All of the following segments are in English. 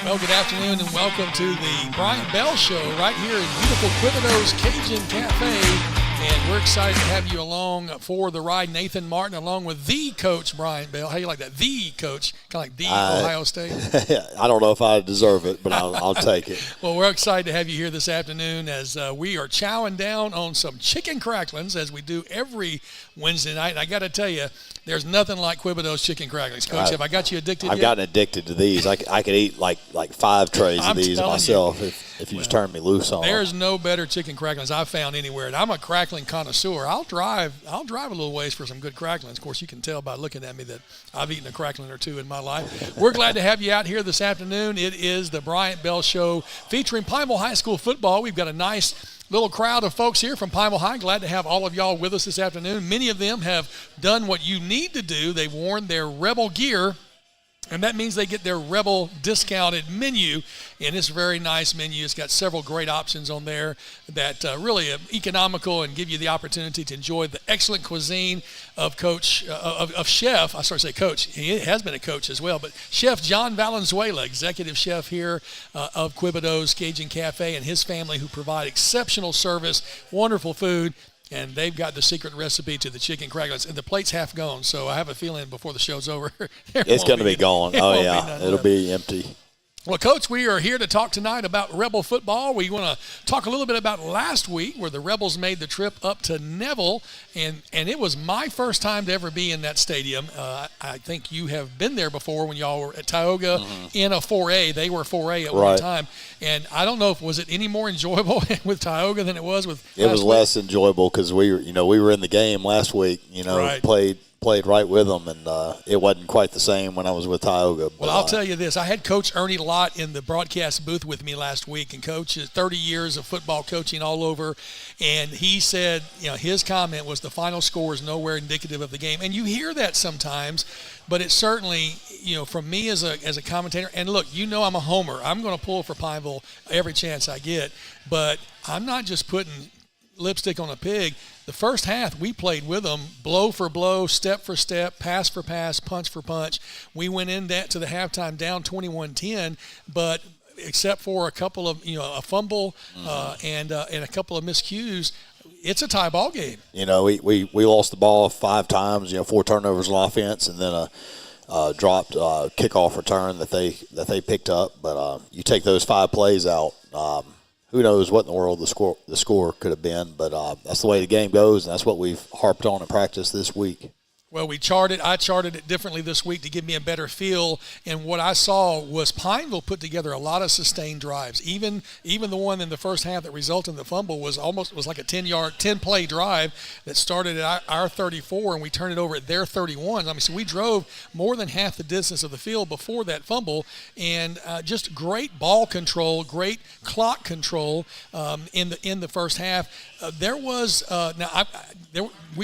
Well, good afternoon and welcome to the Bryant Bell Show right here in beautiful Quebedeaux's Cajun Cafe. And we're excited to have you along for the ride. Nathan Martin along with the coach, Bryant Bell. How you like that? The coach, kind of like the Ohio State. I don't know if I deserve it, but I'll take it. Well, we're excited to have you here this afternoon as we are chowing down on some chicken cracklings as we do every Wednesday night. And I got to tell you, there's nothing like Quebedeaux's chicken cracklings. Coach, have I got you addicted I've yet? gotten addicted to these. I could eat like 5 trays of these myself if you just turn me loose on them. There's no better chicken cracklings I've found anywhere. And I'm a crackling connoisseur. I'll drive a little ways for some good cracklings. Of course, you can tell by looking at me that I've eaten a crackling or two in my life. We're glad to have you out here this afternoon. It is the Bryant Bell Show featuring Pineville High School football. We've got a nice little crowd of folks here from Pineville High. Glad to have all of y'all with us this afternoon. Many of them have done what you need to do. They've worn their Rebel gear, and that means they get their Rebel discounted menu, and it's a very nice menu. It's got several great options on there that really are economical and give you the opportunity to enjoy the excellent cuisine of Chef. I started to say Coach. He has been a coach as well, but Chef John Valenzuela, executive chef here of Quebedeaux's Cajun Cafe, and his family who provide exceptional service, wonderful food. And they've got the secret recipe to the chicken cracklings. And the plate's half gone, so I have a feeling before the show's over, it's going to be gone. Oh, yeah. It'll be empty. Well, Coach, we are here to talk tonight about Rebel football. We want to talk a little bit about last week where the Rebels made the trip up to Pineville, and it was my first time to ever be in that stadium. I think you have been there before when y'all were at Tioga in a 4A. They were 4A at one time. And I don't know if was it any more enjoyable with Tioga than it was with last week? It was less enjoyable because we were in the game last week, played right with them, and it wasn't quite the same when I was with Tioga. Well, I'll tell you this. I had Coach Ernie Lott in the broadcast booth with me last week, and Coach is 30 years of football coaching all over, and he said, his comment was the final score is nowhere indicative of the game. And you hear that sometimes, but it certainly, from me as a commentator, and look, I'm a homer. I'm going to pull for Pineville every chance I get, but I'm not just putting lipstick on a pig. The first half, we played with them blow for blow, step for step, pass for pass, punch for punch. We went in that to the halftime down 21-10, but except for a couple of, a fumble and a couple of miscues, it's a tie ball game. We lost the ball 5 times, 4 turnovers on offense, and then a dropped kickoff return that they picked up. But you take those 5 plays out, who knows what in the world the score could have been, but that's the way the game goes, and that's what we've harped on in practice this week. Well, I charted it differently this week to give me a better feel, and what I saw was Pineville put together a lot of sustained drives. Even the one in the first half that resulted in the fumble was like a 10-play drive that started at our 34, and we turned it over at their 31. So we drove more than half the distance of the field before that fumble, and just great ball control, great clock control in the first half.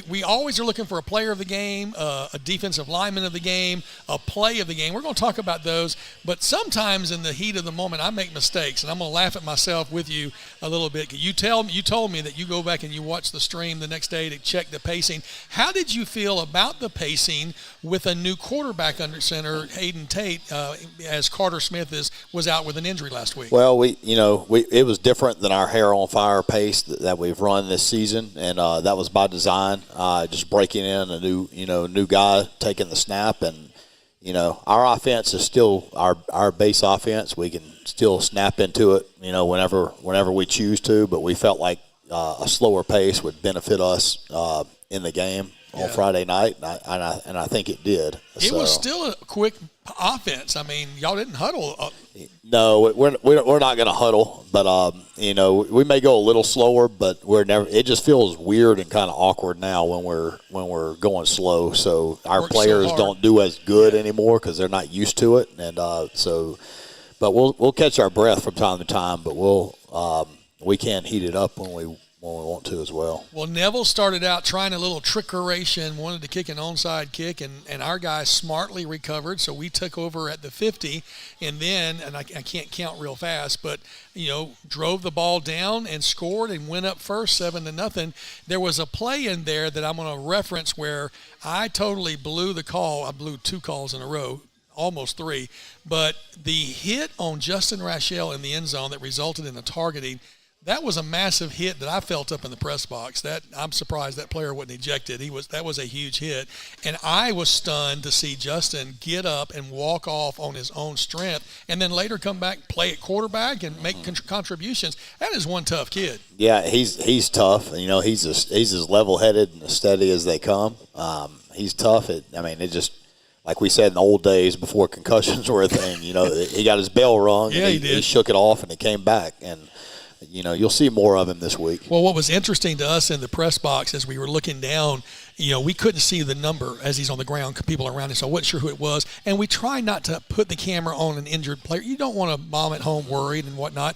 We always are looking for a player of the game, a defensive lineman of the game, a play of the game. We're going to talk about those, but sometimes in the heat of the moment, I make mistakes, and I'm going to laugh at myself with you a little bit. You told me that you go back and you watch the stream the next day to check the pacing. How did you feel about the pacing with a new quarterback under center, Hayden Tate, as Carter Smith was out with an injury last week? Well, it was different than our hair on fire pace that we've run this season, and that was by design. Just breaking in a new guy taking the snap, and our offense is still our base offense. We can still snap into it, whenever we choose to. But we felt like a slower pace would benefit us in the game on Friday night, and I think it did. It was still a quick offense. Y'all didn't huddle. No, we're not going to huddle, but we may go a little slower, but we're never. It just feels weird and kind of awkward now when we're going slow. So our players don't do as good anymore because they're not used to it, and but we'll catch our breath from time to time, but we can heat it up when we want to as well. Well, Neville started out trying a little trickeration, wanted to kick an onside kick, and our guys smartly recovered, so we took over at the 50, and then, and I can't count real fast, but, drove the ball down and scored and went up first 7-0. There was a play in there that I'm going to reference where I totally blew the call. I blew 2 calls in a row. almost 3. But the hit on Justin Rachel in the end zone that resulted in a targeting, that was a massive hit that I felt up in the press box. That I'm surprised that player wasn't ejected. That was a huge hit, and I was stunned to see Justin get up and walk off on his own strength, and then later come back, play at quarterback, and make contributions. That is one tough kid. Yeah, he's tough. You know, he's as level-headed and as steady as they come. He's tough. It just, like we said in the old days before concussions were a thing. You know, he got his bell rung. Yeah, and he did. He shook it off and he came back and. You know, you'll see more of him this week. Well, what was interesting to us in the press box as we were looking down, you know, we couldn't see the number as he's on the ground, people around him, so I wasn't sure who it was. And we try not to put the camera on an injured player. You don't want a mom at home worried and whatnot.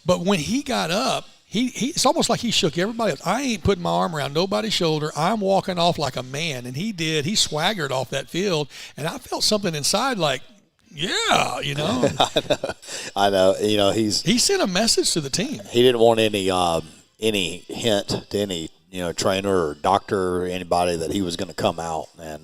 But when he got up, it's almost like he shook everybody up. I ain't putting my arm around nobody's shoulder. I'm walking off like a man. And he did. He swaggered off that field. And I felt something inside like, yeah, you know. I know. You know, he sent a message to the team. He didn't want any hint to any, you know, trainer or doctor or anybody that he was going to come out. And,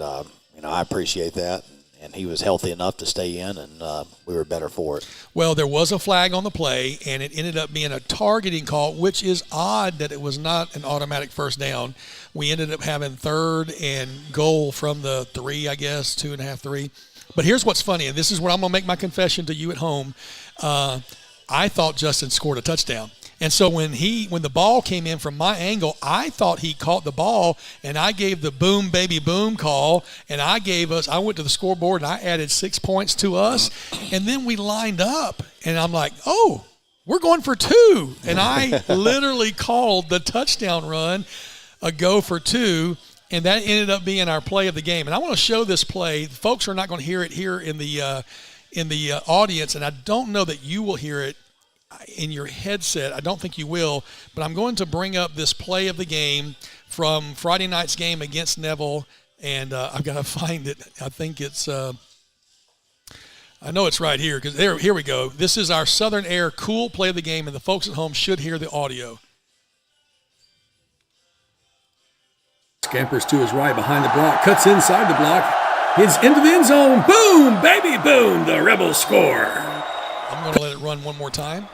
you know, I appreciate that. And he was healthy enough to stay in, and we were better for it. Well, there was a flag on the play, and it ended up being a targeting call, which is odd that it was not an automatic first down. We ended up having 3rd and goal from the 3, I guess, 2.5, 3. But here's what's funny, and this is where I'm going to make my confession to you at home. I thought Justin scored a touchdown. And so when the ball came in from my angle, I thought he caught the ball, and I gave the boom, baby, boom call, and I went to the scoreboard, and I added 6 points to us. And then we lined up, and I'm like, oh, we're going for 2. And I literally called the touchdown run a go for 2. And that ended up being our play of the game. And I want to show this play. Folks are not going to hear it here in the audience, and I don't know that you will hear it in your headset. I don't think you will. But I'm going to bring up this play of the game from Friday night's game against Neville, and I've got to find it. I think it's I know it's right here because here we go. This is our Southern Air cool play of the game, and the folks at home should hear the audio. Scampers to his right behind the block, cuts inside the block, hits into the end zone. Boom, baby, boom, the Rebels score. I'm going to let it run one more time.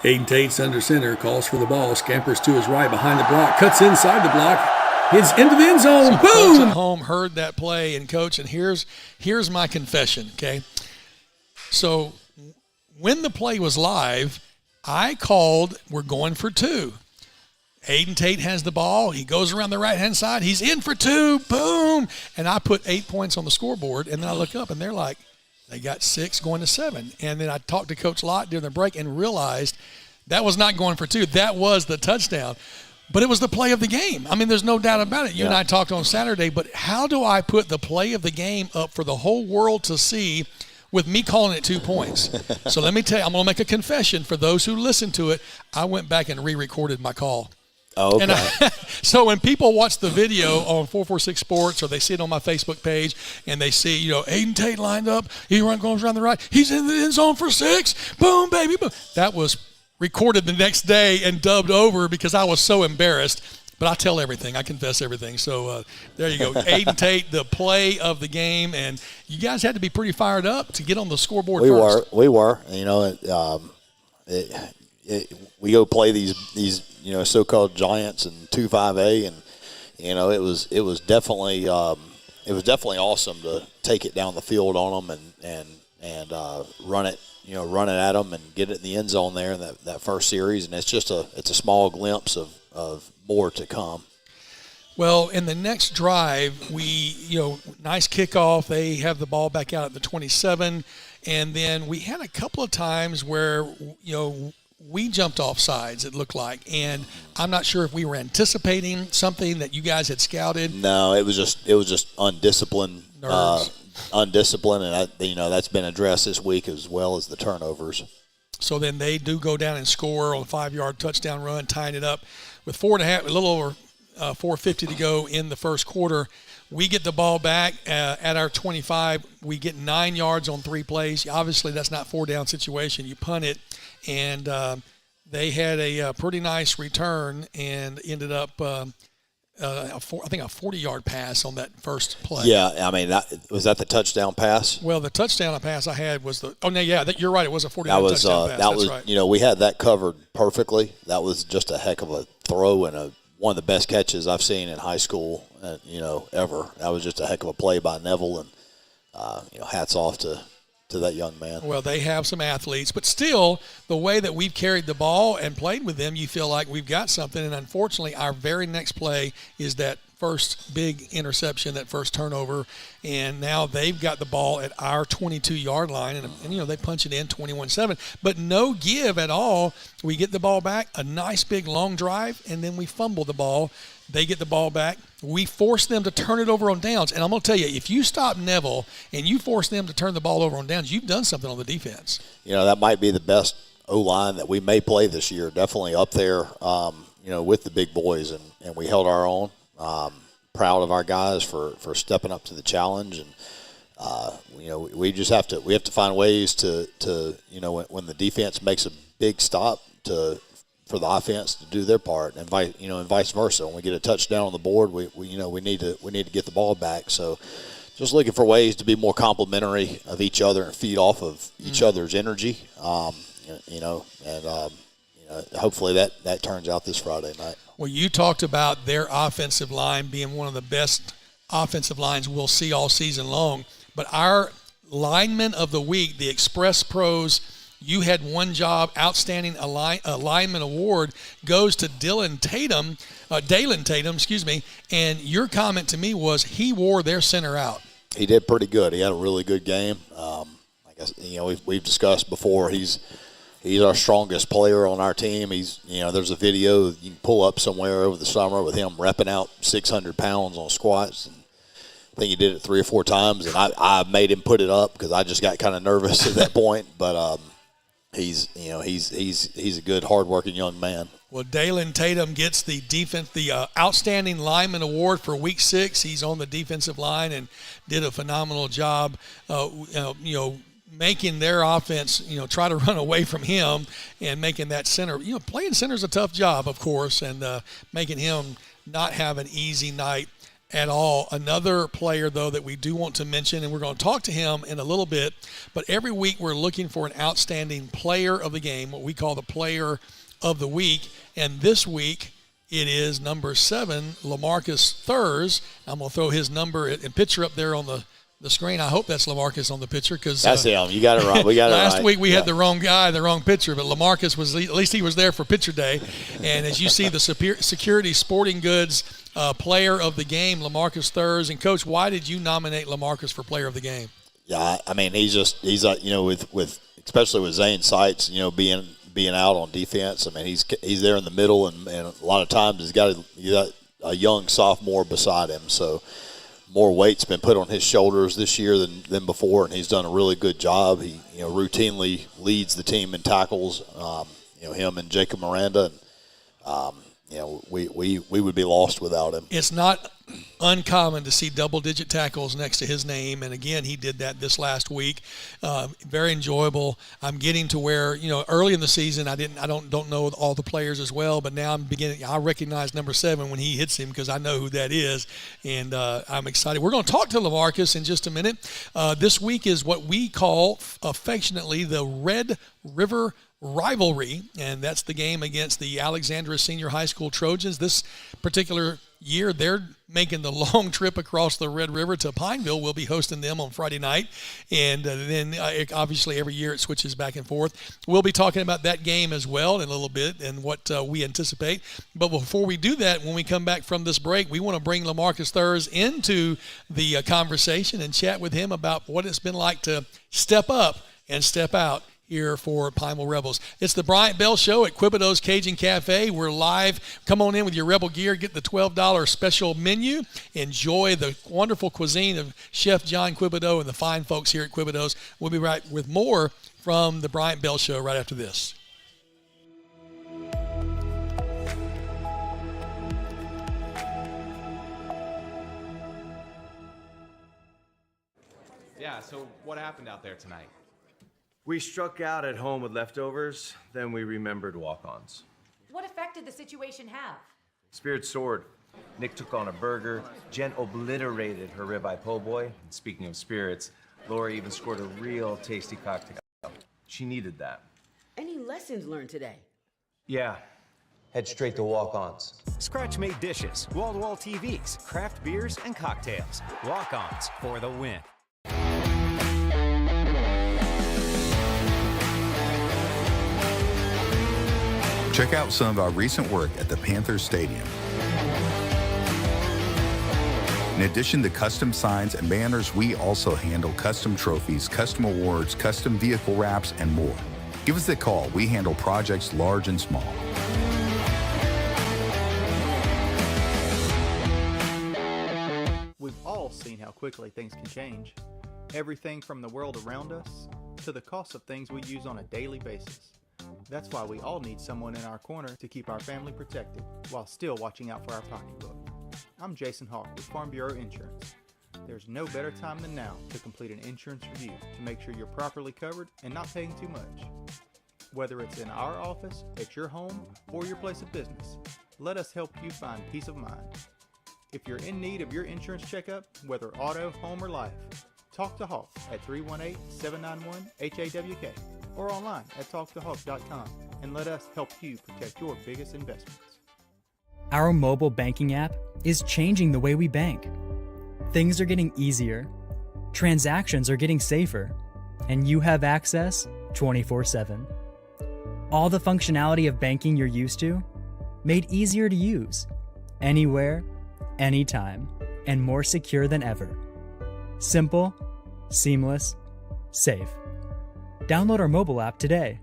Aiden Tate's under center, calls for the ball, scampers to his right behind the block, cuts inside the block, hits into the end zone. So boom. Folks at home heard that play, and Coach, and here's my confession, okay? So when the play was live, I called, we're going for 2. Aiden Tate has the ball. He goes around the right-hand side. He's in for 2. Boom. And I put 8 points on the scoreboard, and then I look up, and they're like, they got 6 going to 7. And then I talked to Coach Lott during the break and realized that was not going for 2. That was the touchdown. But it was the play of the game. I mean, there's no doubt about it. You and I talked on Saturday, but how do I put the play of the game up for the whole world to see with me calling it 2 points? So let me tell you, I'm going to make a confession for those who listen to it. I went back and re-recorded my call. Oh, okay. And so when people watch the video on 446 Sports or they see it on my Facebook page and they see, you know, Aiden Tate lined up, he goes around the right, he's in the end zone for 6, boom, baby, boom. That was recorded the next day and dubbed over because I was so embarrassed. But I tell everything. I confess everything. So there you go. Aiden Tate, the play of the game. And you guys had to be pretty fired up to get on the scoreboard first. We were. You know, we go play these you know, so-called giants in 2-5A, and you know, it was definitely awesome to take it down the field on them and run it at them and get it in the end zone there in that first series. And it's a small glimpse of more to come. Well, in the next drive, nice kickoff. They have the ball back out at the 27, and then we had a couple of times where, you know, we jumped off sides, it looked like, and I'm not sure if we were anticipating something that you guys had scouted. No, it was just undisciplined, undisciplined, and that's been addressed this week as well as the turnovers. So then they do go down and score on a 5-yard touchdown run, tying it up with a little over 4:50 to go in the first quarter. We get the ball back at our 25. We get 9 yards on 3 plays. Obviously, that's not 4-down situation. You punt it, and they had a pretty nice return and ended up I think a 40-yard pass on that first play. Yeah, I mean, was that the touchdown pass? Well, the touchdown pass I had was you're right. It was a 40-yard touchdown pass. That's right. We had that covered perfectly. That was just a heck of a throw and one of the best catches I've seen in high school, ever. That was just a heck of a play by Neville, and hats off to that young man. Well, they have some athletes, but still, the way that we've carried the ball and played with them, you feel like we've got something. And unfortunately, our very next play is that first big interception, that first turnover, and now they've got the ball at our 22-yard line, and they punch it in 21-7, but no give at all. We get the ball back, a nice big long drive, and then we fumble the ball. They get the ball back. We force them to turn it over on downs. And I'm going to tell you, if you stop Neville and you force them to turn the ball over on downs, you've done something on the defense. That might be the best O-line that we may play this year, definitely up there, with the big boys. And we held our own. Proud of our guys for stepping up to the challenge. And, we just have to find ways to when the defense makes a big stop for the offense to do their part, and vice versa. When we get a touchdown on the board, we need to get the ball back. So, just looking for ways to be more complimentary of each other and feed off of each other's energy. Hopefully that turns out this Friday night. Well, you talked about their offensive line being one of the best offensive lines we'll see all season long, but our lineman of the week, the Express Pros. You had one job, outstanding lineman award goes to Dalen Tatum, and your comment to me was he wore their center out. He did pretty good. He had a really good game. I guess we've discussed before. He's our strongest player on our team. There's a video you can pull up somewhere over the summer with him repping out 600 pounds on squats. And I think he did it 3 or 4 times, and I made him put it up because I just got kind of nervous at that point, but. He's a good, hard-working young man. Well, Dalen Tatum gets the outstanding lineman award for Week 6. He's on the defensive line and did a phenomenal job. Making their offense, try to run away from him and making that center. Playing center is a tough job, of course, and making him not have an easy night at all. Another player, though, that we do want to mention, and we're going to talk to him in a little bit, but every week we're looking for an outstanding player of the game, what we call the player of the week, and this week it is number 7, LaMarcus Thurs. I'm going to throw his number and picture up there on the screen. I hope that's LaMarcus on the picture, because that's him. You got it right. We got it right. Last week we had the wrong guy, the wrong picture, but LaMarcus was, at least he was there for picture day. And as you see, the Security Sporting Goods player of the game, LaMarcus Thurs. And Coach, why did you nominate LaMarcus for player of the game? Yeah, I mean he's with especially with Zane Seitz, being out on defense. I mean he's there in the middle, and a lot of times he's got a young sophomore beside him, so. More weight's been put on his shoulders this year than before, and he's done a really good job. He routinely leads the team in tackles. Him and Jacob Miranda, and we would be lost without him. It's not uncommon to see double-digit tackles next to his name, and again, he did that this last week. Very enjoyable. I'm getting to where early in the season I don't know all the players as well, but now I recognize number 7 when he hits him because I know who that is, and I'm excited. We're going to talk to LaMarcus in just a minute. This week is what we call affectionately the Red River Rivalry, and that's the game against the Alexandria Senior High School Trojans. This particular year, they're making the long trip across the Red River to Pineville. We'll be hosting them on Friday night, and then obviously every year it switches back and forth. We'll be talking about that game as well in a little bit and what we anticipate. But before we do that, when we come back from this break, we want to bring LaMarcus Thurs into the conversation and chat with him about what it's been like to step up and step out here for Pineville Rebels. It's the Bryant Bell Show at Quebedeaux's Cajun Cafe. We're live. Come on in with your Rebel gear. Get the $12 special menu. Enjoy the wonderful cuisine of Chef John Quebedeaux and the fine folks here at Quebedeaux's. We'll be right with more from the Bryant Bell Show right after this. Yeah, so what happened out there tonight? We struck out at home with leftovers, then we remembered walk-ons. What effect did the situation have? Spirit soared. Nick took on a burger. Jen obliterated her ribeye po' boy. And speaking of spirits, Laura even scored a real tasty cocktail. She needed that. Any lessons learned today? Yeah. Head straight to walk-ons. Scratch-made dishes, wall-to-wall TVs, craft beers, and cocktails. Walk-ons for the win. Check out some of our recent work at the Panthers Stadium. In addition to custom signs and banners, we also handle custom trophies, custom awards, custom vehicle wraps, and more. Give us a call. We handle projects large and small. We've all seen how quickly things can change. Everything from the world around us to the cost of things we use on a daily basis. That's why we all need someone in our corner to keep our family protected while still watching out for our pocketbook. I'm Jason Hawk with Farm Bureau Insurance. There's no better time than now to complete an insurance review to make sure you're properly covered and not paying too much. Whether it's in our office, at your home, or your place of business, let us help you find peace of mind. If you're in need of your insurance checkup, whether auto, home, or life, talk to Hawk at 318-791-HAWK or online at talktohawk.com and let us help you protect your biggest investments. Our mobile banking app is changing the way we bank. Things are getting easier, transactions are getting safer, and you have access 24/7. All the functionality of banking you're used to, made easier to use, anywhere, anytime, and more secure than ever. Simple, seamless, safe. Download our mobile app today.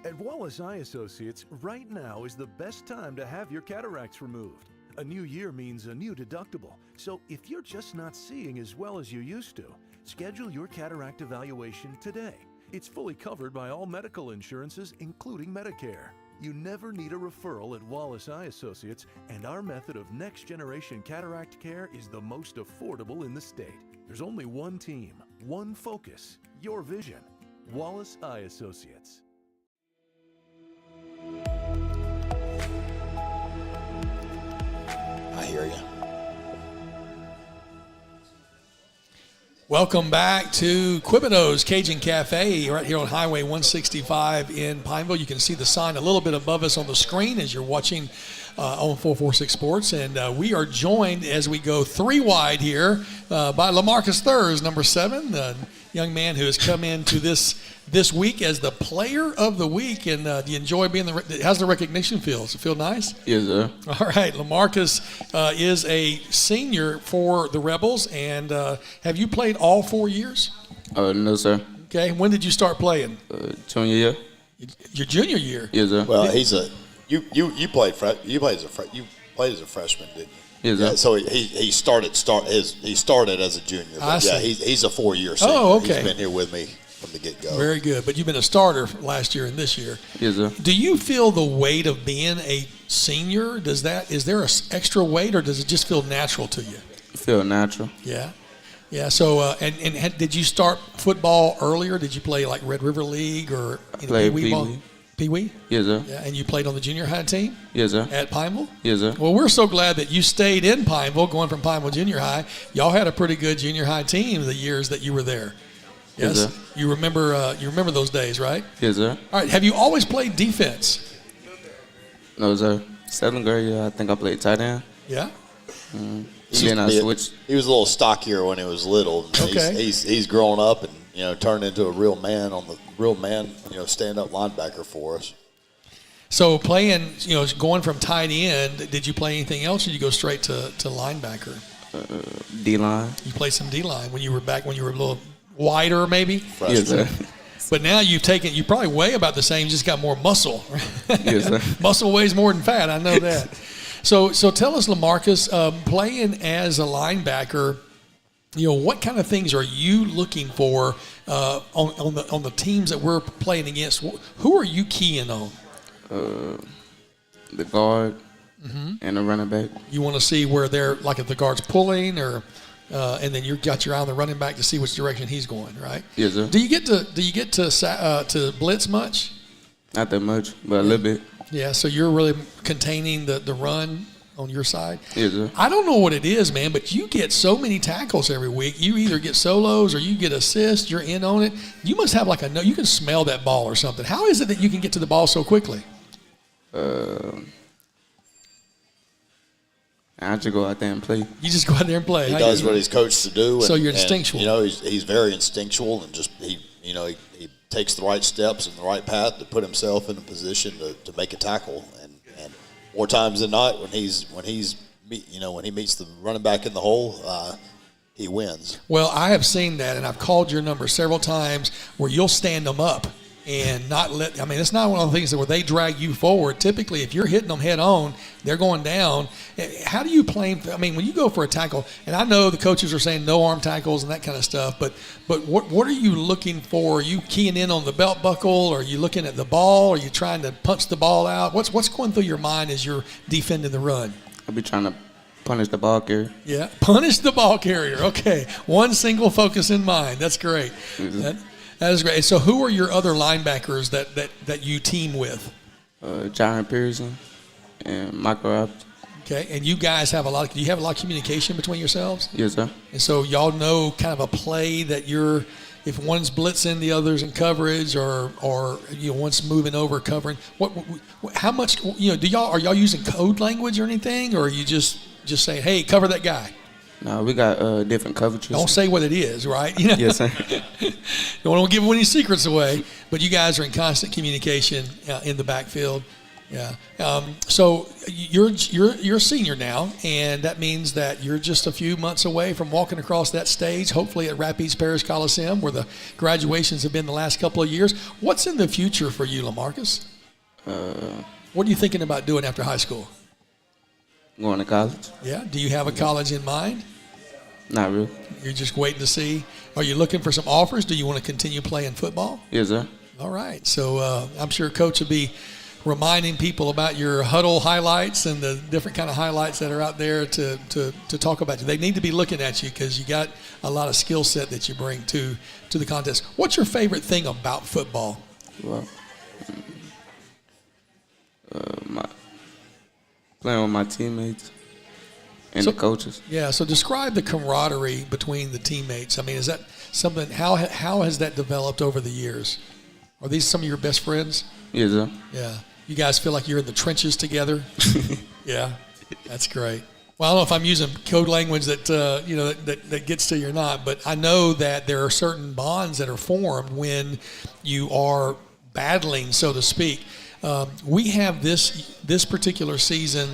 At Wallace Eye Associates, right now is the best time to have your cataracts removed. A new year means a new deductible, so if you're just not seeing as well as you used to, schedule your cataract evaluation today. It's fully covered by all medical insurances, including Medicare. You never need a referral at Wallace Eye Associates, and our method of next-generation cataract care is the most affordable in the state. There's only one team, one focus, your vision. Wallace Eye Associates. I hear you. Welcome back to Quebedeaux's Cajun Cafe right here on Highway 165 in Pineville. You can see the sign a little bit above us on the screen as you're watching on 446 Sports. And we are joined as we go three wide here by LaMarcus Thurs, number 7, the young man who has come into this week as the player of the week. And do you enjoy being how's the recognition feel? Does it feel nice? Yes, sir. All right. LaMarcus is a senior for the Rebels. And have you played all 4 years? No, sir. Okay. When did you start playing? Junior year. Your junior year? Yes, sir. Well, you played as a freshman, didn't you? Yes, sir. Yeah, so he started as a junior. But I see. he's a 4-year senior. Oh, okay. He's been here with me from the get-go. Very good. But you've been a starter last year and this year. Yes, sir. Do you feel the weight of being a senior? Is there an extra weight, or does it just feel natural to you? Feel natural. Yeah. Yeah. So, did you start football earlier? Did you play like Red River League or Pee-wee. Pee-wee? Yes, sir. Yeah. And you played on the junior high team? Yes, sir. At Pineville? Yes, sir. Well, we're so glad that you stayed in Pineville, going from Pineville Junior High. Y'all had a pretty good junior high team the years that you were there. Yes, sir. You remember those days, right? Yes, sir. All right. Have you always played defense? No, sir. 7th grade, I think I played tight end. Yeah. Then I switched. He was a little stockier when he was little. Okay. He's grown up and turned into a real man stand-up linebacker for us. So playing, going from tight end, did you play anything else, or did you go straight to linebacker? D-line. You played some D-line when you were a little wider, maybe? Yes, sir. But now you probably weigh about the same, just got more muscle. Yes, sir. Muscle weighs more than fat, I know that. So tell us, LaMarcus, playing as a linebacker, what kind of things are you looking for on the teams that we're playing against? Who are you keying on? The guard and the running back. You want to see where they're, like if the guard's pulling, or and then you got your eye on the running back to see which direction he's going, right? Yes, sir. Do you get to blitz much? Not that much, but a little bit. Yeah, so you're really containing the run on your side. Yes, sir. I don't know what it is, man, but you get so many tackles every week. You either get solos or you get assists. You're in on it. You must have you can smell that ball or something. How is it that you can get to the ball so quickly? I just go out there and play. You just go out there and play. He does what he's coached to do. So you're and, instinctual. You know, he's very instinctual, and just he takes the right steps and the right path to put himself in a position to make a tackle. And more times than not, when he meets the running back in the hole, he wins. Well, I have seen that, and I've called your number several times where you'll stand them up and not let – I mean, it's not one of the things where they drag you forward. Typically, if you're hitting them head on, they're going down. How do you play – I mean, when you go for a tackle, and I know the coaches are saying no arm tackles and that kind of stuff, but what are you looking for? Are you keying in on the belt buckle? Are you looking at the ball? Are you trying to punch the ball out? What's going through your mind as you're defending the run? I'll be trying to punish the ball carrier. Yeah, punish the ball carrier. Okay, one single focus in mind. That's great. Mm-hmm. That is great. So who are your other linebackers that you team with? John Pearson and Michael Roberts. Okay, and you guys have do you have a lot of communication between yourselves? Yes, sir. And so y'all know kind of a play that if one's blitzing, the other's in coverage, or one's moving over covering. How much are y'all using code language or anything, or are you just saying, hey, cover that guy? No, we got different coverages. Don't say what it is, right? Yes, sir. Don't want to give any secrets away, but you guys are in constant communication in the backfield. Yeah. So you're a senior now, and that means that you're just a few months away from walking across that stage, hopefully at Rapides Parish Coliseum, where the graduations have been the last couple of years. What's in the future for you, LaMarcus? What are you thinking about doing after high school? Going to college. Yeah. Do you have a college in mind? Not really. You're just waiting to see. Are you looking for some offers? Do you want to continue playing football? Yes, sir. All right. So I'm sure Coach will be reminding people about your huddle highlights and the different kind of highlights that are out there to talk about you. They need to be looking at you because you got a lot of skill set that you bring to the contest. What's your favorite thing about football? Well, playing with my teammates and the coaches. Yeah, so describe the camaraderie between the teammates. I mean, is that something, how has that developed over the years? Are these some of your best friends? Yes, sir. Yeah. You guys feel like you're in the trenches together? Yeah, that's great. Well, I don't know if I'm using code language that that gets to you or not, but I know that there are certain bonds that are formed when you are battling, so to speak. We have this particular season,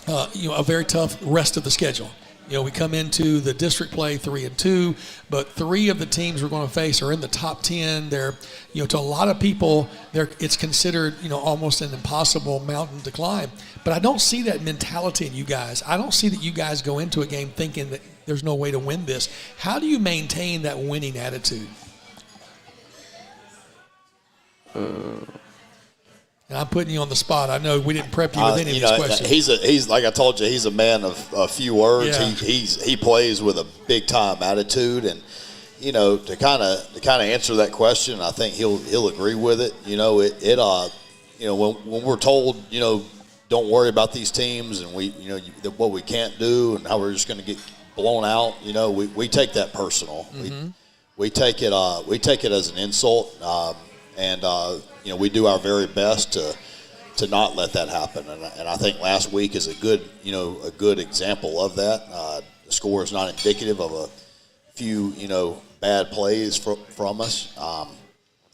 a very tough rest of the schedule. We come into the district play 3-2, but 3 of the teams we're going to face are in the top 10. They're, to a lot of people, it's considered, almost an impossible mountain to climb. But I don't see that mentality in you guys. I don't see that you guys go into a game thinking that there's no way to win this. How do you maintain that winning attitude? And I'm putting you on the spot. I know we didn't prep you with any of these questions. He's like I told you, he's a man of a few words. Yeah. He plays with a big time attitude, and to kind of answer that question, I think he'll agree with it. When we're told don't worry about these teams and what we can't do and how we're just going to get blown out, we take that personal. Mm-hmm. We take it as an insult. We do our very best to not let that happen, and I think last week is a good example of that. The score is not indicative of a few bad plays from us.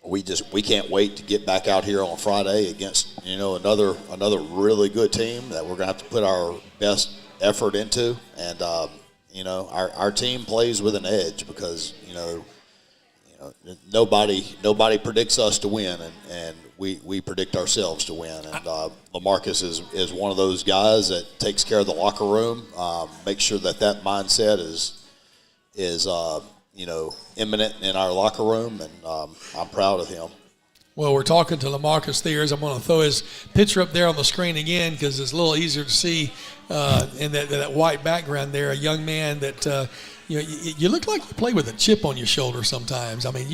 We can't wait to get back out here on Friday against another really good team that we're gonna have to put our best effort into, and our team plays with an edge because nobody predicts us to win, and we predict ourselves to win. And LaMarcus is one of those guys that takes care of the locker room, makes sure that mindset is imminent in our locker room, and I'm proud of him. Well, we're talking to LaMarcus Thiers. I'm going to throw his picture up there on the screen again because it's a little easier to see in that white background there. A young man that you look like you play with a chip on your shoulder sometimes. I mean,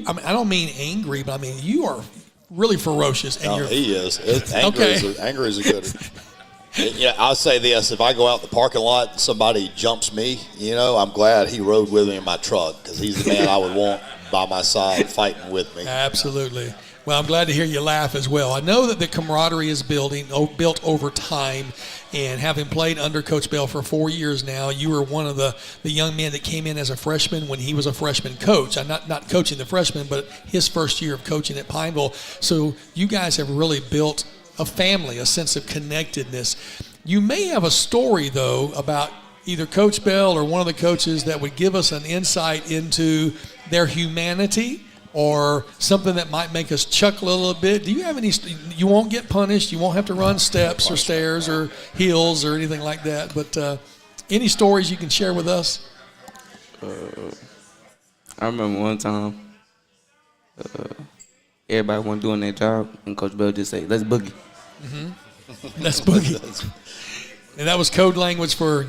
I don't mean angry, but I mean you are really ferocious. And he is. Anger is a good. Yeah, I'll say this: if I go out in the parking lot and somebody jumps me, I'm glad he rode with me in my truck, because he's the man I would want by my side fighting with me. Absolutely. Well, I'm glad to hear you laugh as well. I know that the camaraderie is built over time, and having played under Coach Bell for 4 years now, you were one of the young men that came in as a freshman when he was a freshman coach. I'm not coaching the freshmen, but his first year of coaching at Pineville. So you guys have really built a family, a sense of connectedness. You may have a story, though, about either Coach Bell or one of the coaches that would give us an insight into their humanity, or something that might make us chuckle a little bit. Do you have any? You won't get punished. You won't have to run steps or stairs or hills or anything like that. But any stories you can share with us? I remember one time, everybody wasn't doing their job, and Coach Bell just said, "Let's boogie." Mm-hmm. Let's boogie. And that was code language for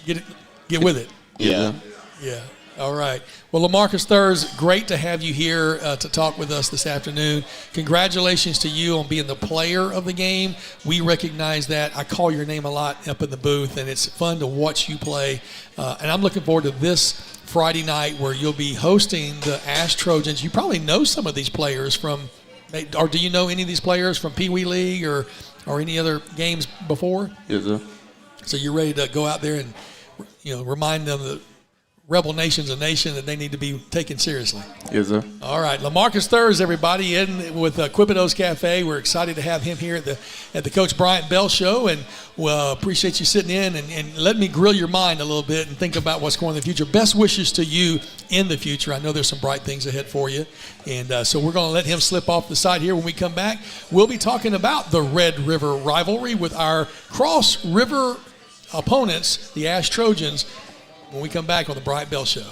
get with it. Yeah. Yeah. All right. Well, LaMarcus Thurs, great to have you here to talk with us this afternoon. Congratulations to you on being the player of the game. We recognize that. I call your name a lot up in the booth, and it's fun to watch you play. And I'm looking forward to this Friday night where you'll be hosting the Ash Trojans. You probably know some of these players from, or do you know any of these players from Pee Wee League or any other games before? Yes, sir. So you're ready to go out there and, remind them that Rebel Nation's a nation that they need to be taken seriously. Yes, sir. All right, LaMarcus Thurs, everybody, in with Quebedeaux Cafe. We're excited to have him here at the Coach Bryant Bell Show, and we'll appreciate you sitting in and let me grill your mind a little bit and think about what's going in the future. Best wishes to you in the future. I know there's some bright things ahead for you, and so we're going to let him slip off the side here. When we come back, we'll be talking about the Red River rivalry with our Cross River opponents, the Ash Trojans, when we come back on the Bryant Bell Show.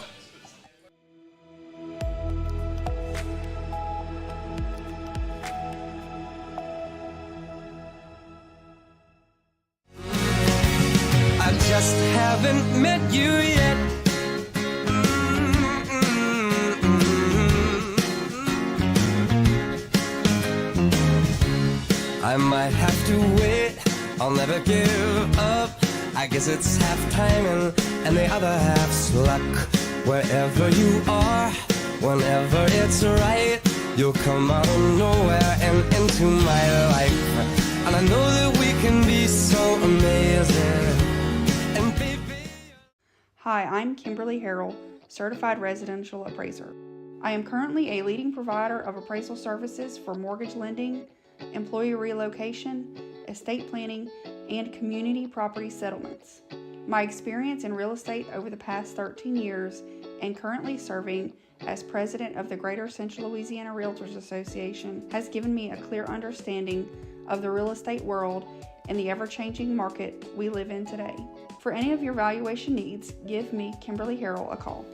I just haven't met you yet. I might have to wait, I'll never give up. I guess it's half timing and the other half's luck. Wherever you are, whenever it's right, you'll come out of nowhere and into my life. And I know that we can be so amazing. And baby. Hi, I'm Kimberly Harrell, Certified Residential Appraiser. I am currently a leading provider of appraisal services for mortgage lending, employee relocation, estate planning, and community property settlements. My experience in real estate over the past 13 years and currently serving as president of the Greater Central Louisiana Realtors Association has given me a clear understanding of the real estate world and the ever-changing market we live in today. For any of your valuation needs, give me, Kimberly Harrell, a call.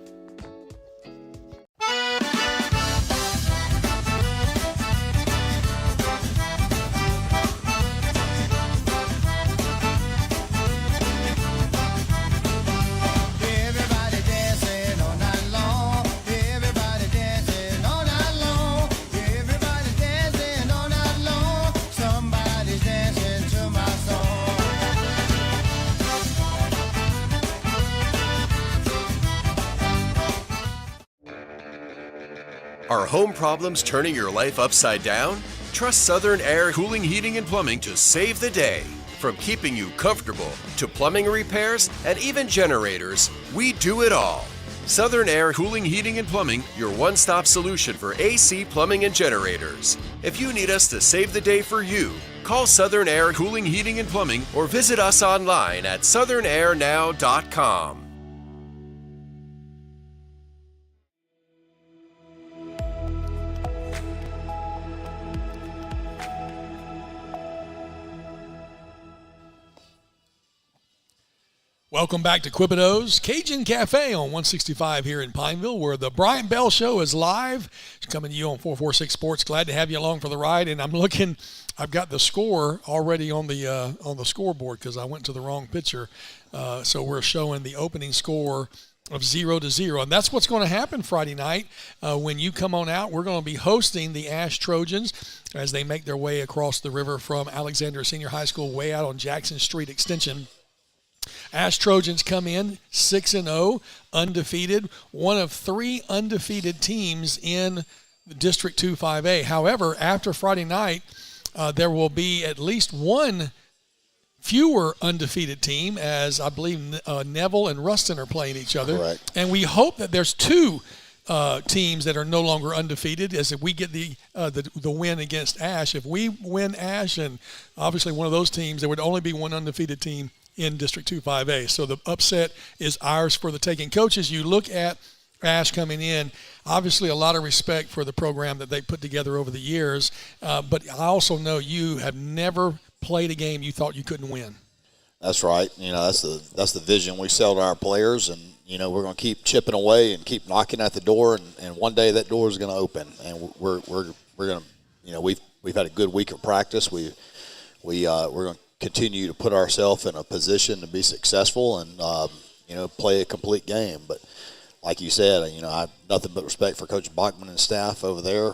Are home problems turning your life upside down? Trust Southern Air Cooling, Heating, and Plumbing to save the day. From keeping you comfortable to plumbing repairs and even generators, we do it all. Southern Air Cooling, Heating, and Plumbing, your one-stop solution for AC, plumbing, and generators. If you need us to save the day for you, call Southern Air Cooling, Heating, and Plumbing or visit us online at southernairnow.com. Welcome back to Quebedeaux's Cajun Cafe on 165 here in Pineville, where the Bryant Bell Show is live. It's coming to you on 446 Sports. Glad to have you along for the ride. And I've got the score already on the scoreboard because I went to the wrong picture. So we're showing the opening score of 0-0. And that's what's going to happen Friday night. When you come on out, we're going to be hosting the Ash Trojans as they make their way across the river from Alexandria Senior High School way out on Jackson Street Extension. Ash Trojans come in 6-0, undefeated, one of 3 undefeated teams in District 2 5A. However, after Friday night, there will be at least one fewer undefeated team, as I believe Neville and Ruston are playing each other. Correct. And we hope that there's 2 teams that are no longer undefeated, as if we get the win against Ash. If we win Ash, and obviously one of those teams, there would only be one undefeated team in District 2 5A. So the upset is ours for the taking. Coaches, you look at Ash coming in, obviously a lot of respect for the program that they put together over the years, but I also know you have never played a game you thought you couldn't win. That's right. That's the vision we sell to our players, and we're going to keep chipping away and keep knocking at the door, and one day that door is going to open, and we're going to we've had a good week of practice. we're going to continue to put ourselves in a position to be successful and play a complete game. But like you said, I have nothing but respect for Coach Bachman and staff over there.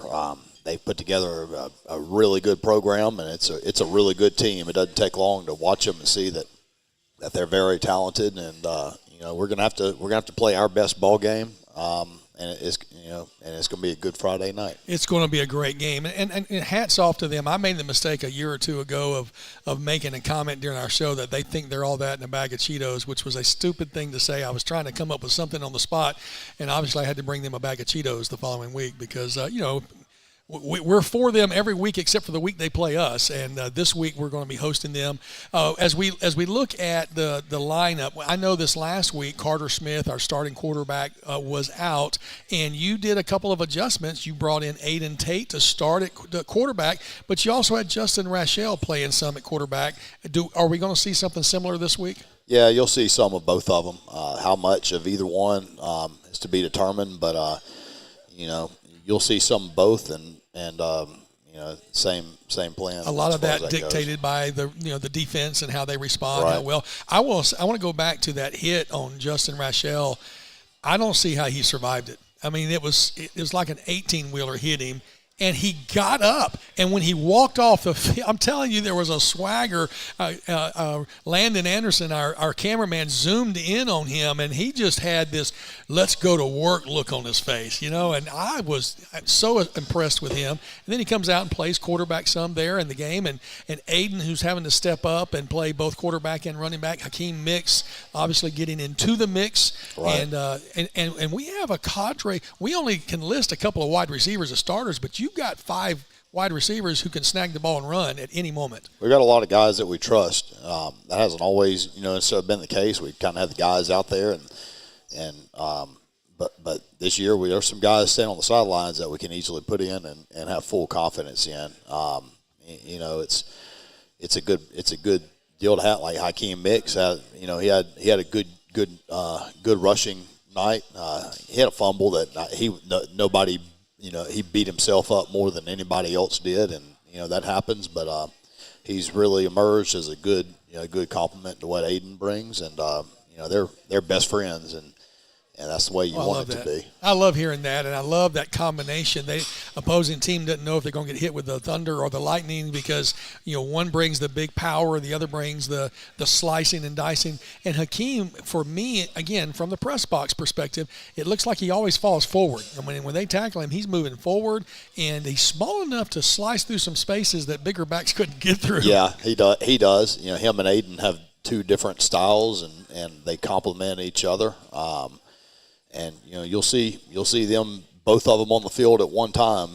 They've put together a really good program, and it's a really good team. It doesn't take long to watch them and see that they're very talented, and we're gonna have to play our best ball game, and it's going to be a good Friday night. It's going to be a great game, and hats off to them. I made the mistake a year or two ago of making a comment during our show that they think they're all that in a bag of Cheetos, which was a stupid thing to say. I was trying to come up with something on the spot, and obviously I had to bring them a bag of Cheetos the following week because we're for them every week except for the week they play us, and this week we're going to be hosting them. As we look at the lineup, I know this last week Carter Smith, our starting quarterback, was out, and you did a couple of adjustments. You brought in Aiden Tate to start at the quarterback, but you also had Justin Rachel playing some at quarterback. Are we going to see something similar this week? Yeah, you'll see some of both of them. How much of either one is to be determined, but you'll see some of both, and same plan. A lot of that dictated by the defense and how they respond. Right. How well. I want to go back to that hit on Justin Rachel. I don't see how he survived it. I mean, it was like an 18-wheeler hit him, and he got up. And when he walked off the field, I'm telling you, there was a swagger. Landon Anderson, our cameraman, zoomed in on him, and he just had this let's go to work look on his face, and I was so impressed with him. And then he comes out and plays quarterback some there in the game, and Aiden, who's having to step up and play both quarterback and running back. Hakeem Mix, obviously getting into the mix. Right. And we have a cadre. We only can list a couple of wide receivers as starters, but you've got 5 wide receivers who can snag the ball and run at any moment. We've got a lot of guys that we trust. That hasn't always, been the case. We kind of have the guys out there, but this year there's some guys standing on the sidelines that we can easily put in and have full confidence in. It's a good deal to have. Like Hakeem Mix, he had a good rushing night. He had a fumble that nobody. He beat himself up more than anybody else did, and that happens. But he's really emerged as a good compliment to what Aiden brings, and they're best friends, and that's the way you want it to be. I love hearing that, and I love that combination. The opposing team doesn't know if they're going to get hit with the thunder or the lightning because one brings the big power, the other brings the slicing and dicing. And Hakeem, for me, again, from the press box perspective, it looks like he always falls forward. I mean, when they tackle him, he's moving forward, and he's small enough to slice through some spaces that bigger backs couldn't get through. Yeah, he does. Him and Aiden have 2 different styles, and they complement each other. And you'll see them, both of them, on the field at one time,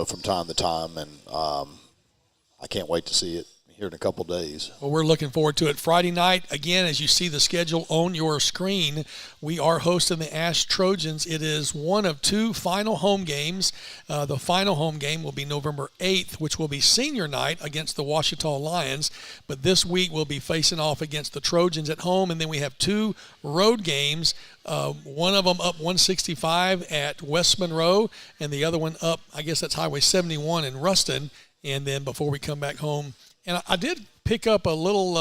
from time to time, and I can't wait to see it here in a couple days. Well, we're looking forward to it. Friday night, again, as you see the schedule on your screen, we are hosting the Ash Trojans. It is one of 2 final home games. The final home game will be November 8th, which will be senior night against the Ouachita Lions. But this week we'll be facing off against the Trojans at home, and then we have 2 road games. One of them up 165 at West Monroe, and the other one up, I guess that's Highway 71 in Ruston. And then before we come back home, and I did pick up a little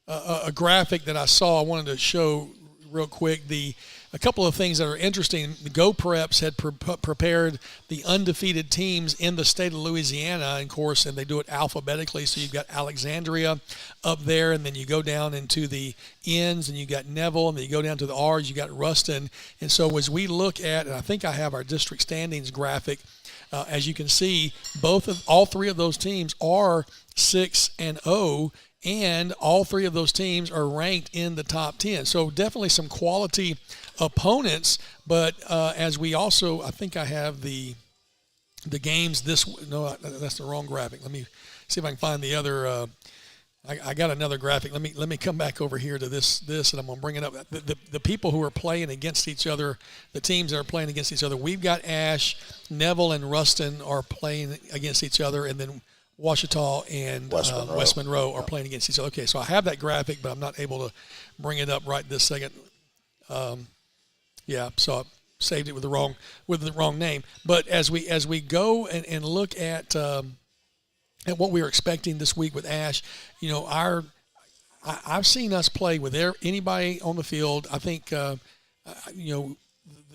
a graphic that I saw. I wanted to show real quick. A couple of things that are interesting. The Go Preps had prepared the undefeated teams in the state of Louisiana, and of course, and they do it alphabetically. So you've got Alexandria up there, and then you go down into the N's, and you got Neville, and then you go down to the R's, you got Ruston. And so as we look at, and I think I have our district standings graphic, as you can see, all three of those teams are 6-0. And all three of those teams are ranked in the top 10. So definitely some quality opponents. But as we also, I think I have the games no, that's the wrong graphic. Let me see if I can find the other. I got another graphic. Let me come back over here to this, and I'm going to bring it up. The people who are playing against each other, the teams that are playing against each other, we've got Ash, Neville, and Ruston are playing against each other, and then Ouachita and West Monroe are playing against each other. Okay, so I have that graphic, but I'm not able to bring it up right this second. So I saved it with the wrong name. But as we go and look at what we were expecting this week with Ash, I've seen us play with anybody on the field. I think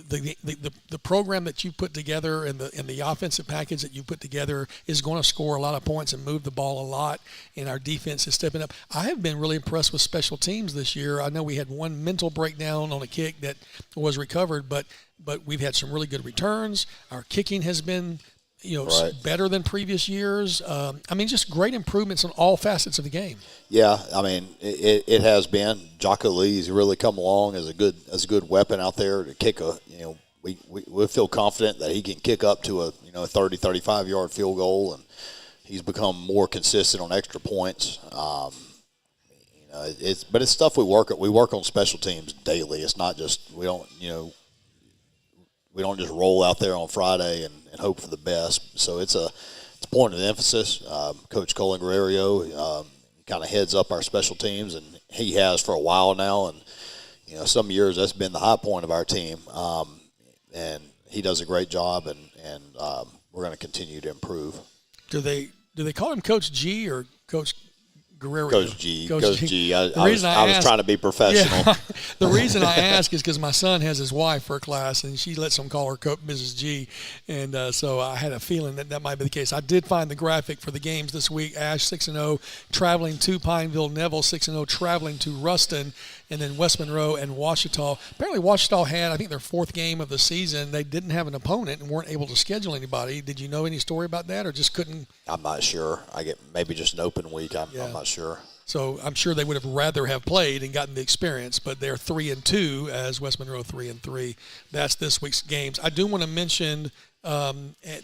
the program that you put together and the offensive package that you put together is going to score a lot of points and move the ball a lot, and our defense is stepping up. I have been really impressed with special teams this year. I know we had one mental breakdown on a kick that was recovered, but we've had some really good returns. Our kicking has been better than previous years. Just great improvements on all facets of the game. Yeah, it has been. Jocko Lee's really come along as a good weapon out there to kick we feel confident that he can kick up to a 30, 35-yard field goal, and he's become more consistent on extra points. It's stuff we work on special teams daily. It's not just we don't just roll out there on Friday and hope for the best. So it's a point of emphasis. Coach Colin Guerrero kind of heads up our special teams, and he has for a while now. And some years that's been the high point of our team, and he does a great job. And we're going to continue to improve. Do they call him Coach G or Coach Guerrero? Coach G. I was trying to be professional. Yeah, the reason I ask is because my son has his wife for a class, and she lets him call her Mrs. G. And so I had a feeling that might be the case. I did find the graphic for the games this week. Ash 6-0, traveling to Pineville. Neville 6-0, traveling to Ruston. And then West Monroe and Ouachita. Apparently Ouachita had, I think, their fourth game of the season. They didn't have an opponent and weren't able to schedule anybody. Did you know any story about that, or just couldn't? I'm not sure. Maybe just an open week. I'm not sure. So I'm sure they would have rather have played and gotten the experience, but they're 3-2 as West Monroe 3-3. That's this week's games. I do want to mention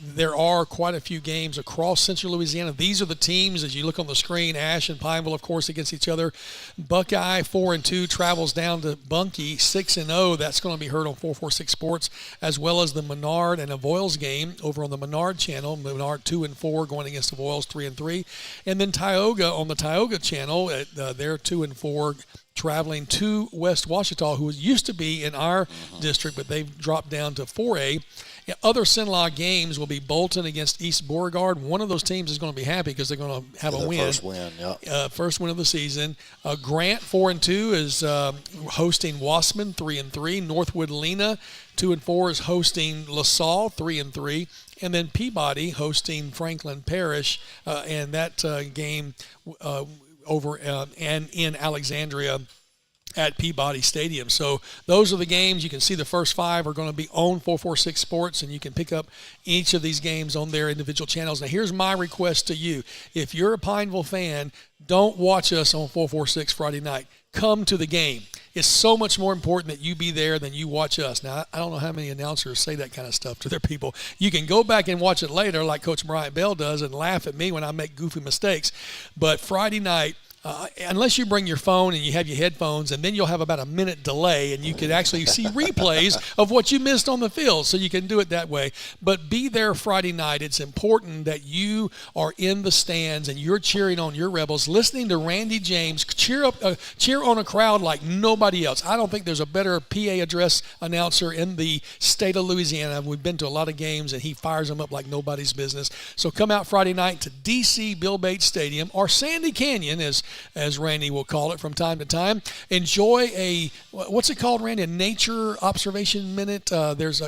there are quite a few games across Central Louisiana. These are the teams, as you look on the screen, Ash and Pineville, of course, against each other. Buckeye 4-2 travels down to Bunkie 6-0. That's going to be heard on 446 Sports, as well as the Menard and Avoyles game over on the Menard channel. Menard 2-4 going against Avoyles 3-3. And then Tioga on the Tioga channel, they're 2-4. Traveling to West Ouachita, who used to be in our district, but they've dropped down to 4A. Other Cenla games will be Bolton against East Beauregard. One of those teams is going to be happy because they're going to have a win. First win, yeah. First win of the season. Grant 4-2 is hosting Wassman 3-3. Northwood Lena 2-4 is hosting LaSalle 3-3. And then Peabody hosting Franklin Parish, and that game over and in Alexandria at Peabody Stadium. So those are the games. You can see the first five are going to be on 446 Sports, and you can pick up each of these games on their individual channels. Now, here's my request to you. If you're a Pineville fan, don't watch us on 446 Friday night. Come to the game. It's so much more important that you be there than you watch us. Now, I don't know how many announcers say that kind of stuff to their people. You can go back and watch it later like Coach Bryant Bell does and laugh at me when I make goofy mistakes. But Friday night, unless you bring your phone and you have your headphones, and then you'll have about a minute delay, and you can actually see replays of what you missed on the field, so you can do it that way. But be there Friday night. It's important that you are in the stands and you're cheering on your Rebels, listening to Randy James cheer on a crowd like nobody else. I don't think there's a better PA address announcer in the state of Louisiana. We've been to a lot of games, and he fires them up like nobody's business. So come out Friday night to DC Bill Bates Stadium, or Sandy Canyon, as as Randy will call it from time to time. Enjoy what's it called, Randy? A nature observation minute. There's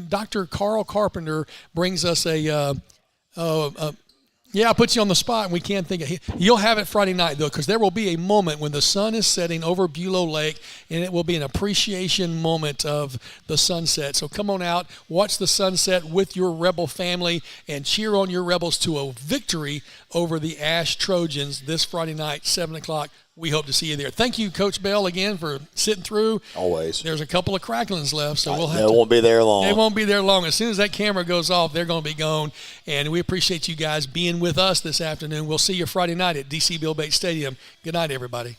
Dr. Carl Carpenter brings us I'll put you on the spot, and we can't think of it. You'll have it Friday night, though, because there will be a moment when the sun is setting over Bulow Lake, and it will be an appreciation moment of the sunset. So come on out, watch the sunset with your Rebel family, and cheer on your Rebels to a victory over the Ash Trojans this Friday night, 7 o'clock. We hope to see you there. Thank you, Coach Bell, again for sitting through. Always. There's a couple of cracklings left, so we'll have They won't be there long. They won't be there long. As soon as that camera goes off, they're going to be gone. And we appreciate you guys being with us this afternoon. We'll see you Friday night at DC Bill Bates Stadium. Good night, everybody.